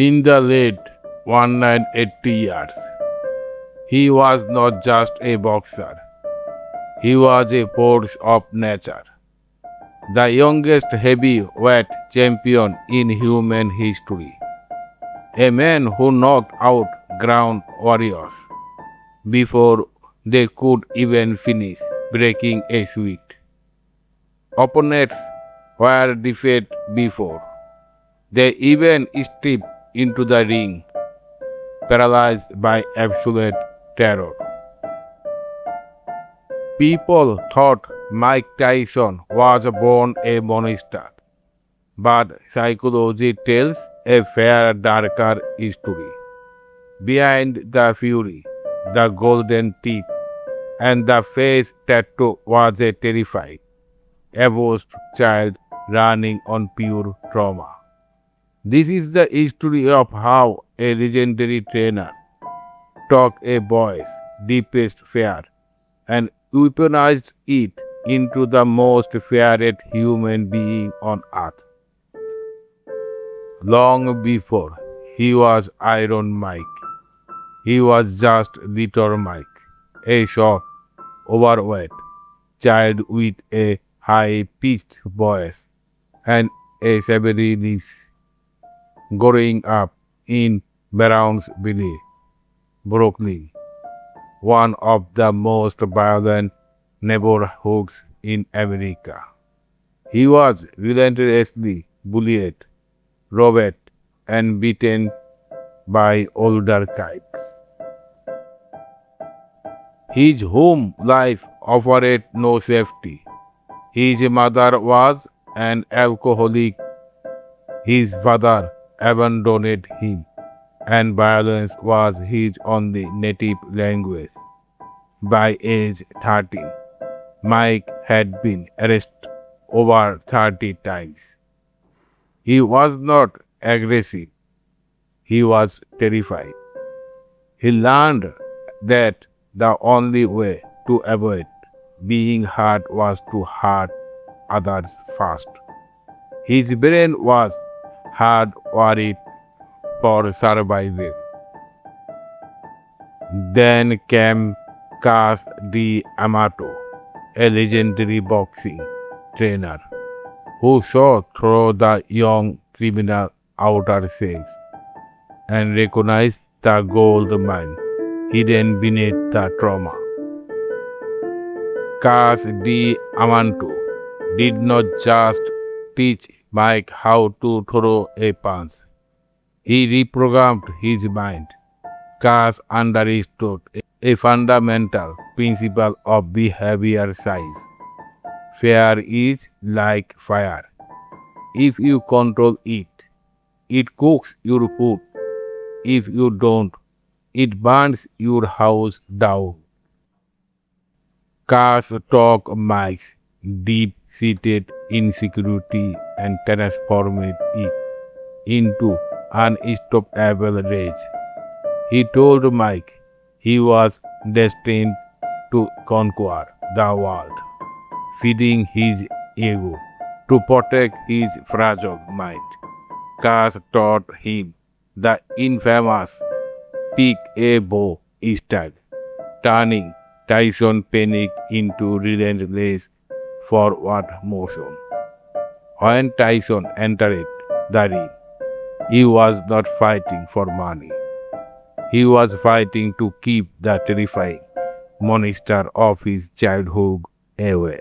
In the late 180 years, he was not just a boxer, he was a force of nature, the youngest heavyweight champion in human history, a man who knocked out ground warriors before they could even finish breaking a sweat. Opponents were defeated before they even stepped into the ring, paralyzed by absolute terror. People thought Mike Tyson was born a monster, but psychology tells a far darker story. Behind the fury, the golden teeth, and the face tattoo was a terrified, abused child running on pure trauma. This is the history of how a legendary trainer took a boy's deepest fear and weaponized it into the most feared human being on earth. Long before he was Iron Mike, he was just Little Mike, a short, overweight child with a high-pitched voice and a savage lips. Growing up in Brownsville, Brooklyn, one of the most violent neighborhoods in America. He was relentlessly bullied, robbed, and beaten by older kids. His home life offered no safety. His mother was an alcoholic. His father abandoned him, and violence was his only native language. By age 13, Mike had been arrested over 30 times. He was not aggressive, he was terrified. He learned that the only way to avoid being hurt was to hurt others first. His brain was hardwired for survival. Then came Cus D'Amato, a legendary boxing trainer who saw through the young criminal outer shells and recognized the gold mine hidden beneath the trauma. Cus D'Amato did not just teach Mike how to throw a punch. He reprogrammed his mind. Cus understood a fundamental principle of behavior science. Fear is like fire. If you control it, it cooks your food. If you don't, it burns your house down. Cus took Mike's deep-seated insecurity and transformed it into unstoppable rage. He told Mike he was destined to conquer the world, feeding his ego to protect his fragile mind. Cus taught him the infamous pick a bow style, turning Tyson panic into relentless forward motion. When Tyson entered the ring, he was not fighting for money. He was fighting to keep the terrifying monster of his childhood away.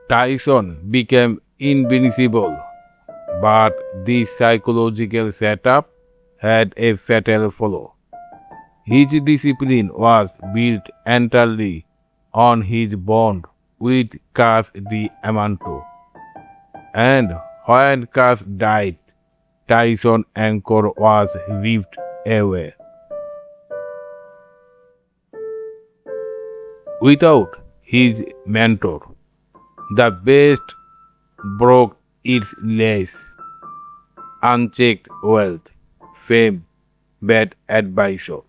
Tyson became invincible, but this psychological setup had a fatal flaw. His discipline was built entirely on his bond with Cus D'Amato. And when Cus died, Tyson's anchor was ripped away. Without his mentor, the beast broke its leash. Unchecked wealth, fame, bad advisor,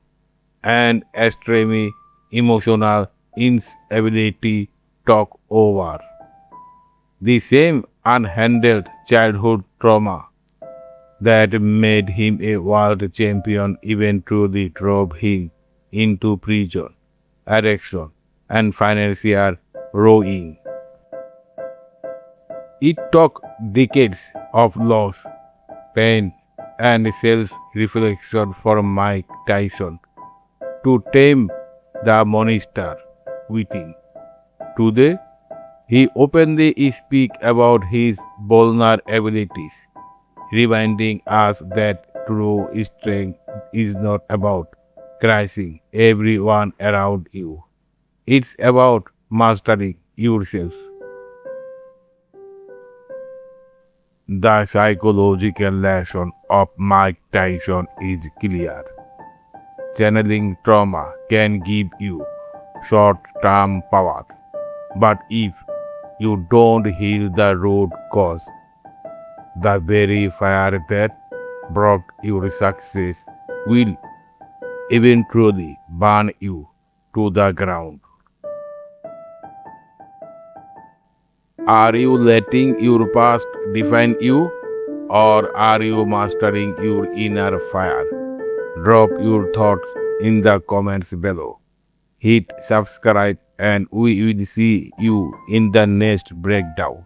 and extreme emotional instability took over. The same unhandled childhood trauma that made him a world champion eventually drove him into prison, addiction, and financial ruin. It took decades of loss, pain, and self-reflection for Mike Tyson to tame the monster within. Today, he openly speaks about his vulnerabilities, reminding us that true strength is not about crushing everyone around you. It's about mastering yourself. The psychological lesson of Mike Tyson is clear. Channeling trauma can give you short-term power, but if you don't heal the root cause, the very fire that brought your success will eventually burn you to the ground. Are you letting your past define you, or are you mastering your inner fire? Drop your thoughts in the comments below. Hit subscribe and we will see you in the next breakdown.